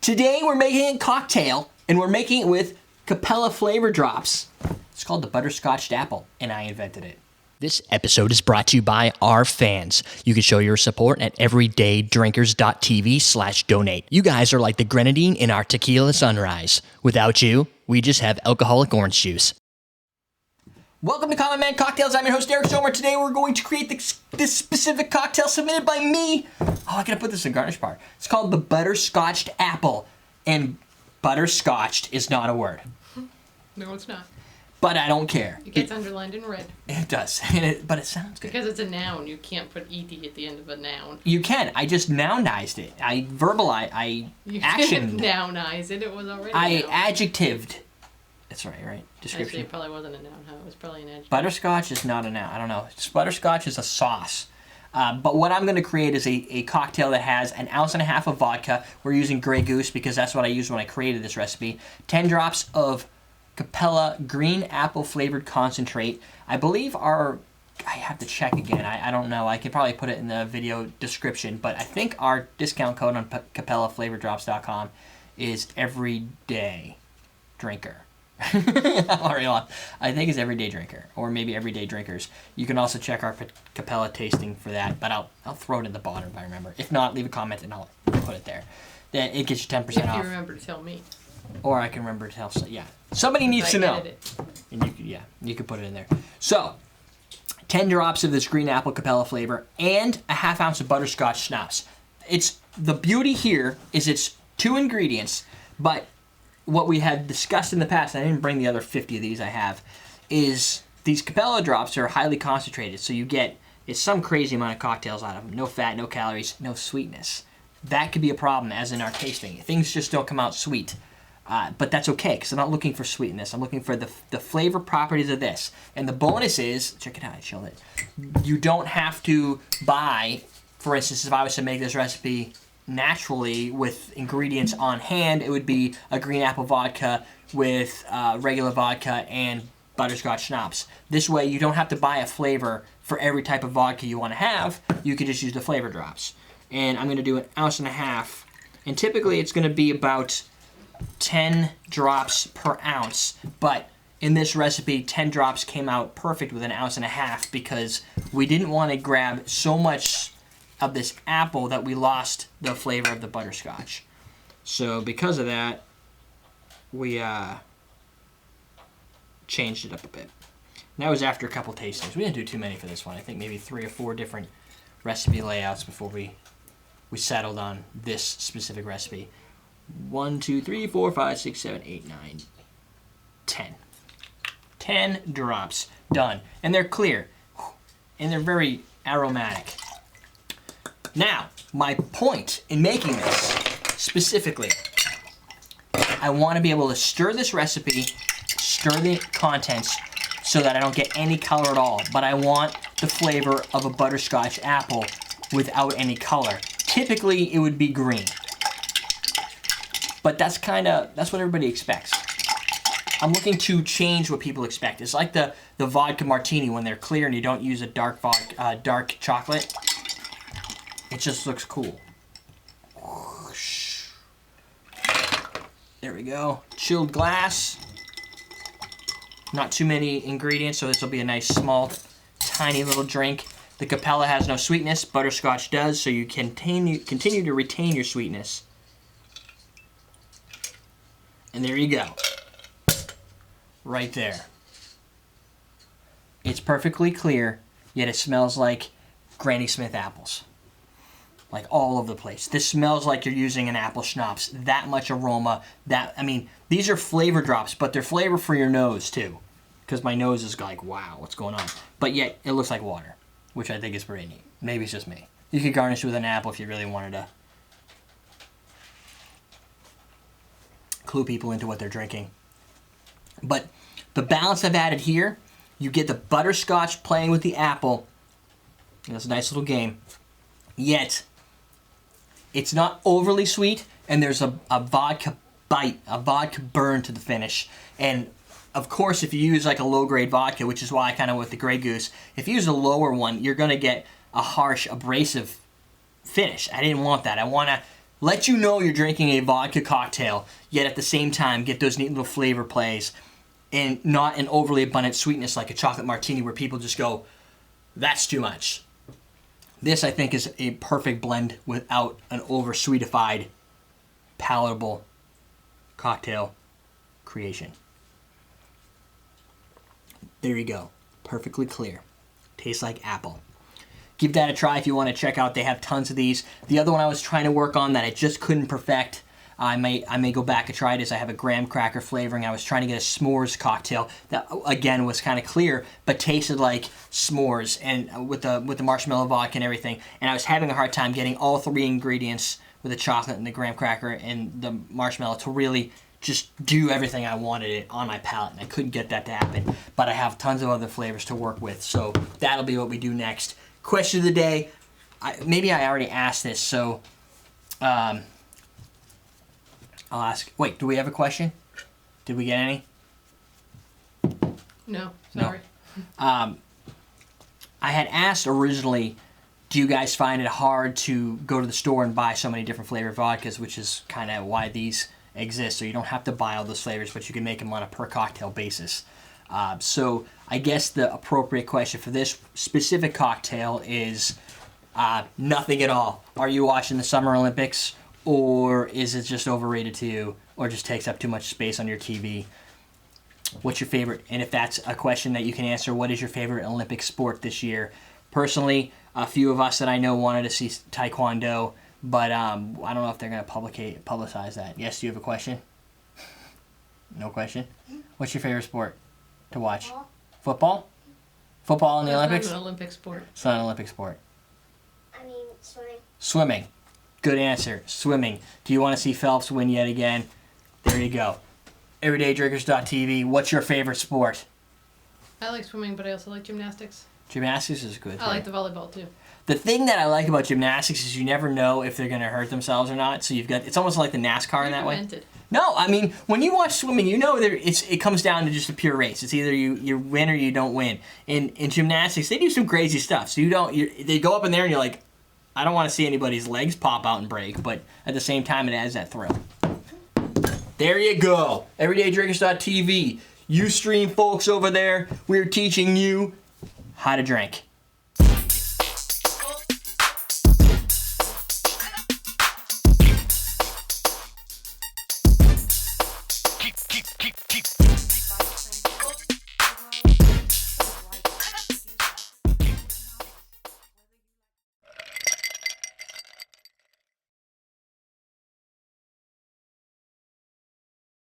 Today we're making a cocktail, and we're making it with Capella Flavor Drops. It's called the Butterscotched Apple, and I invented it. This episode is brought to you by our fans. You can show your support at everydaydrinkers.tv/donate. You guys are like the grenadine in our tequila sunrise. Without you, we just have alcoholic orange juice. Welcome to Common Man Cocktails. I'm your host, Eric Somer. Today we're going to create this specific cocktail submitted by me. Oh, I gotta put this in garnish part. It's called the Butterscotched Apple. And butterscotched is not a word. No, it's not. But I don't care. It gets underlined in red. It does, but it sounds good. Because it's a noun. You can't put ed at the end of a noun. You can. I just nounized it. I verbalized. You actioned. didn't nounize it. It was already I a noun. adjectived. That's right? Description. Actually, it probably wasn't a noun. Huh? It was probably an adjective. Butterscotch is not a noun. I don't know. Butterscotch is a sauce. But what I'm going to create is a cocktail that has 1.5 ounces of vodka. We're using Grey Goose because that's what I used when I created this recipe. 10 drops of Capella green apple flavored concentrate. I believe I have to check again. I don't know. I could probably put it in the video description. But I think our discount code on CapellaFlavorDrops.com is everyday drinker. I think it's everyday drinker, or maybe everyday drinkers. You can also check our Capella tasting for that, but I'll throw it in the bottom if I remember. If not, leave a comment and I'll put it there. Then it gets you 10% off. If you remember to tell me. Or I can remember to tell. Yeah, somebody needs to know. And you can put it in there. So, 10 drops of this green apple Capella flavor and 1/2 ounce of Butterscotch Schnapps. It's the beauty here is it's 2 ingredients, but what we had discussed in the past, I didn't bring the other 50 of these I have, is these Capella drops are highly concentrated. So it's some crazy amount of cocktails out of them. No fat, no calories, no sweetness. That could be a problem, as in our tasting. Things just don't come out sweet. But that's okay, because I'm not looking for sweetness. I'm looking for the flavor properties of this. And the bonus is, check it out, I chilled it. You don't have to buy, for instance, if I was to make this recipe naturally with ingredients on hand, it would be a green apple vodka with regular vodka and butterscotch schnapps. This way, you don't have to buy a flavor for every type of vodka you want to have. You can just use the flavor drops. And I'm going to do 1.5 ounces. And typically, it's going to be about 10 drops per ounce. But in this recipe, 10 drops came out perfect with 1.5 ounces because we didn't want to grab so much of this apple that we lost the flavor of the butterscotch. So because of that, we changed it up a bit. And that was after a couple tastings. We didn't do too many for this one. I think maybe 3 or 4 different recipe layouts before we settled on this specific recipe. 1, 2, 3, 4, 5, 6, 7, 8, 9, 10. 10 drops. Done. And they're clear. And they're very aromatic. Now, my point in making this, specifically, I want to be able to stir this recipe, stir the contents, so that I don't get any color at all. But I want the flavor of a butterscotch apple without any color. Typically, it would be green. But that's what everybody expects. I'm looking to change what people expect. It's like the vodka martini when they're clear and you don't use a dark chocolate. It just looks cool. Whoosh. There we go. Chilled glass. Not too many ingredients, so this will be a nice, small, tiny little drink. The Capella has no sweetness. Butterscotch does, so you continue to retain your sweetness. And there you go. Right there. It's perfectly clear, yet it smells like Granny Smith apples. Like all over the place. This smells like you're using an apple schnapps. That much aroma. These are flavor drops, but they're flavor for your nose too. Because my nose is like, wow, what's going on? But yet, it looks like water, which I think is pretty neat. Maybe it's just me. You could garnish with an apple if you really wanted to clue people into what they're drinking. But the balance I've added here, you get the butterscotch playing with the apple. That's a nice little game. Yet, it's not overly sweet, and there's a vodka bite, a vodka burn to the finish. And of course, if you use like a low-grade vodka, which is why I kind of went with the Grey Goose, if you use a lower one, you're going to get a harsh, abrasive finish. I didn't want that. I want to let you know you're drinking a vodka cocktail, yet at the same time get those neat little flavor plays and not an overly abundant sweetness like a chocolate martini where people just go, that's too much. This, I think, is a perfect blend without an over-sweetified, palatable cocktail creation. There you go. Perfectly clear. Tastes like apple. Give that a try if you want to check out. They have tons of these. The other one I was trying to work on that I just couldn't perfect, I may go back and try it, is I have a graham cracker flavoring. I was trying to get a s'mores cocktail that, again, was kind of clear, but tasted like s'mores and with the marshmallow vodka and everything. And I was having a hard time getting all three ingredients with the chocolate and the graham cracker and the marshmallow to really just do everything I wanted it on my palate, and I couldn't get that to happen. But I have tons of other flavors to work with, so that'll be what we do next. Question of the day. Maybe I already asked this, so I'll ask. Wait, do we have a question? Did we get any? No, sorry. No. I had asked originally, do you guys find it hard to go to the store and buy so many different flavored vodkas, which is kind of why these exist, so you don't have to buy all those flavors, but you can make them on a per cocktail basis. So I guess the appropriate question for this specific cocktail is nothing at all. Are you watching the Summer Olympics, or is it just overrated to you, or just takes up too much space on your TV? What's your favorite? And if that's a question that you can answer, what is your favorite Olympic sport this year? Personally, a few of us that I know wanted to see Taekwondo, but I don't know if they're going to publicize that. Yes, do you have a question? No question? What's your favorite sport to watch? Football? Football in the Olympics? It's not an Olympic sport. It's not an Olympic sport. I mean, swimming. Swimming. Good answer. Swimming. Do you want to see Phelps win yet again? There you go. EverydayDrinkers.tv. What's your favorite sport? I like swimming, but I also like gymnastics. Gymnastics is good. I like the volleyball too. The thing that I like about gymnastics is you never know if they're going to hurt themselves or not. So it's almost like the NASCAR in that way. No, I mean, when you watch swimming, you know it comes down to just a pure race. It's either you win or you don't win. In gymnastics, they do some crazy stuff. So they go up in there and you're like, I don't want to see anybody's legs pop out and break, but at the same time, it adds that thrill. There you go. EverydayDrinkers.tv. You stream folks over there, we're teaching you how to drink.